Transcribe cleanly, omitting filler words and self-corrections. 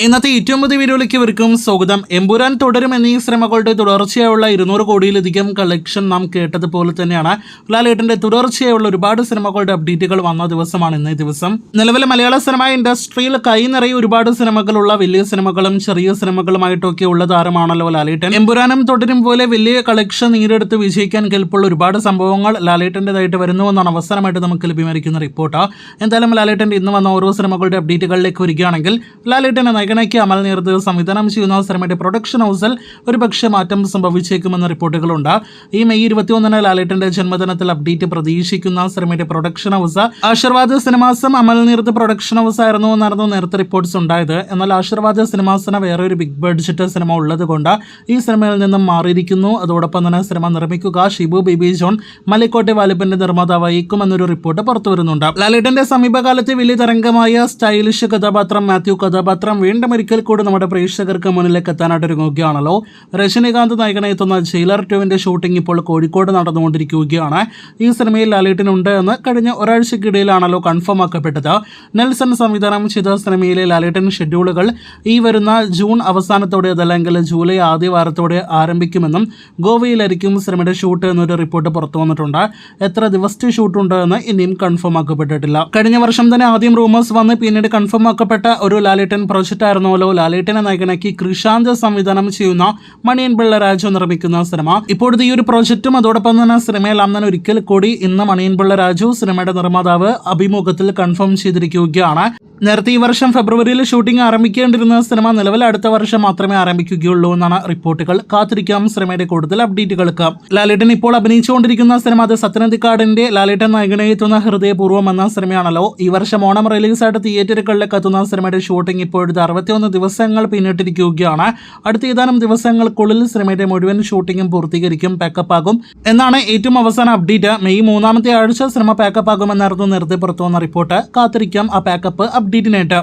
ഇന്നത്തെ ഏറ്റവും പുതിയ വീഡിയോയിലേക്ക് ഇവർക്കും സ്വാഗതം. എമ്പുരാൻ തുടരും എന്നീ സിനിമകളുടെ തുടർച്ചയായുള്ള 200 കോടിയിലധികം കളക്ഷൻ നാം കേട്ടതുപോലെ തന്നെയാണ് ലാലേട്ടന്റെ തുടർച്ചയായുള്ള ഒരുപാട് സിനിമകളുടെ അപ്ഡേറ്റുകൾ വന്ന ദിവസമാണ് ഇന്നേ ദിവസം. നിലവിലെ മലയാള സിനിമ ഇൻഡസ്ട്രിയിൽ കൈ നിറയെ ഒരുപാട് സിനിമകളുള്ള വലിയ സിനിമകളും ചെറിയ സിനിമകളുമായിട്ടൊക്കെ ഉള്ള താരമാണല്ലോ ലാലേട്ടൻ. എമ്പുരാനും തുടരും പോലെ വലിയ കളക്ഷൻ നേടിയെടുത്ത് വിജയിക്കാൻ കെൽപ്പുള്ള ഒരുപാട് സംഭവങ്ങൾ ലാലേട്ടൻ്റെതായിട്ട് വരുന്നുവെന്നാണ് അവസാനമായിട്ട് നമുക്ക് ലഭ്യമായിരിക്കുന്ന റിപ്പോർട്ട്. എന്തായാലും ലാലേട്ടൻ്റെ ഇന്ന് വന്ന ഓരോ സിനിമകളുടെ അപ്ഡേറ്റുകളിലേക്ക് വരികയാണെങ്കിൽ ലാലേട്ടൻ നായകനാക്കി അമൽ നീർദ് സംവിധാനം ചെയ്യുന്ന സിനിമയുടെ പ്രൊഡക്ഷൻ ഹൗസിൽ ഒരുപക്ഷെ മാറ്റം സംഭവിച്ചേക്കുമെന്ന റിപ്പോർട്ടുകളുണ്ട്. ഈ മെയ് 21 ലാലേട്ടന്റെ ജന്മദിനത്തിൽ അപ്ഡേറ്റ് പ്രതീക്ഷിക്കുന്ന സിനിമയുടെ പ്രൊഡക്ഷൻ ഹൗസ് ആശീർവാദ് സിനിമാസും അമൽ നീർദ് പ്രൊഡക്ഷൻ ഹൗസ് ആയിരുന്നു എന്നായിരുന്നു നേരത്തെ റിപ്പോർട്ട്സ് ഉണ്ടായത്. എന്നാൽ ആശീർവാദ് സിനിമാസിന് വേറെ ഒരു ബിഗ് ബഡ്ജറ്റ് സിനിമ ഉള്ളത് കൊണ്ട് ഈ സിനിമയിൽ നിന്നും മാറിയിരിക്കുന്നു. അതോടൊപ്പം തന്നെ സിനിമ നിർമ്മിക്കുക ഷിബു ബേബി ജോൺ മലിക്കോട്ടെ വാലിബന്റെ നിർമ്മാതാവായിരിക്കും എന്നൊരു റിപ്പോർട്ട് പുറത്തു വരുന്നുണ്ട്. ലാലേട്ടന്റെ സമീപകാലത്തെ വലിയ തരംഗമായ സ്റ്റൈലിഷ് കഥാപാത്രം മാത്യു കഥാപാത്രം വീണ്ടും ഒരിക്കൽ കൂടി നമ്മുടെ പ്രേക്ഷകർക്ക് മുന്നിലേക്ക് എത്താനായിട്ട് ഒരുങ്ങുകയാണല്ലോ. രജനികാന്ത് നായകനെത്തുന്ന ജയിലർ 2 ഷൂട്ടിംഗ് ഇപ്പോൾ കോഴിക്കോട് നടന്നുകൊണ്ടിരിക്കുകയാണ്. ഈ സിനിമയിൽ ലാലേട്ടനുണ്ട് എന്ന് കഴിഞ്ഞ ഒരാഴ്ചക്കിടയിലാണല്ലോ കൺഫേം ആക്കപ്പെട്ടത്. നെൽസൺ സംവിധാനം ചെയ്ത സിനിമയിലെ ലാലേട്ടൻ ഷെഡ്യൂളുകൾ ഈ വരുന്ന ജൂൺ അവസാനത്തോടെ അതല്ലെങ്കിൽ ജൂലൈ ആദ്യ വാരത്തോടെ ആരംഭിക്കുമെന്നും ഗോവയിലായിരിക്കും സിനിമയുടെ ഷൂട്ട് എന്നൊരു റിപ്പോർട്ട് പുറത്തു വന്നിട്ടുണ്ട്. എത്ര ദിവസത്തെ ഷൂട്ടുണ്ട് എന്ന് ഇനിയും കൺഫേം ആക്കപ്പെട്ടിട്ടില്ല. കഴിഞ്ഞ വർഷം തന്നെ ആദ്യം റൂമേഴ്സ് വന്ന് പിന്നീട് കൺഫേം ആക്കപ്പെട്ട ഒരു ലാലേട്ടൻ പ്രൊജക്റ്റ് ആയിരുന്നല്ലോ ലാലേട്ടനെ നായകനാക്കി കൃഷാന്ത് സംവിധാനം ചെയ്യുന്ന മണിയൻ പിള്ള രാജു നിർമ്മിക്കുന്ന സിനിമ. ഇപ്പോഴത്തെ ഈ ഒരു പ്രൊജക്റ്റും അതോടൊപ്പം തന്നെ സിനിമയെല്ലാം തന്നെ ഒരിക്കൽ കൂടി ഇന്ന് മണിയൻ പിള്ള രാജു സിനിമയുടെ നിർമ്മാതാവ് അഭിമുഖത്തിൽ കൺഫേം ചെയ്തിരിക്കുകയാണ്. നേരത്തെ ഈ വർഷം ഫെബ്രുവരിയിൽ ഷൂട്ടിംഗ് ആരംഭിക്കേണ്ടിരുന്ന സിനിമ നിലവിൽ അടുത്ത വർഷം മാത്രമേ ആരംഭിക്കുകയുള്ളൂ എന്നാണ് റിപ്പോർട്ടുകൾ. കാത്തിരിക്കാം സിനിമയുടെ കൂടുതൽ അപ്ഡേറ്റുകൾക്ക്. ലാലേട്ടൻ ഇപ്പോൾ അഭിനയിച്ചുകൊണ്ടിരിക്കുന്ന സിനിമ അത് സത്യനന്ദിക്കാടിന്റെ ലാലേട്ടൻ നായകനെ എത്തുന്ന ഹൃദയപൂർവ്വം എന്ന സിനിമയാണല്ലോ. ഈ വർഷം ഓണം റിലീസായിട്ട് തിയേറ്ററുകളിലേക്ക് എത്തുന്ന സിനിമയുടെ ഷൂട്ടിംഗ് ഇപ്പോഴത്തെ 61 ദിവസങ്ങൾ പിന്നിട്ടിരിക്കുകയാണ്. അടുത്ത ഏതാനും ദിവസങ്ങൾക്കുള്ളിൽ സിനിമയുടെ മുഴുവൻ ഷൂട്ടിംഗും പൂർത്തീകരിക്കും, പാക്കപ്പ് ആകും എന്നാണ് ഏറ്റവും അവസാന അപ്ഡേറ്റ്. മെയ് 3-ാമത്തെ ആഴ്ച സിനിമ പാക്കപ്പ് ആകുമെന്നായിരുന്നു നേരത്തെ പുറത്തു വന്ന റിപ്പോർട്ട്. കാത്തിരിക്കാം ആ പാക്കപ്പ് അപ്ഡേറ്റിനായിട്ട്.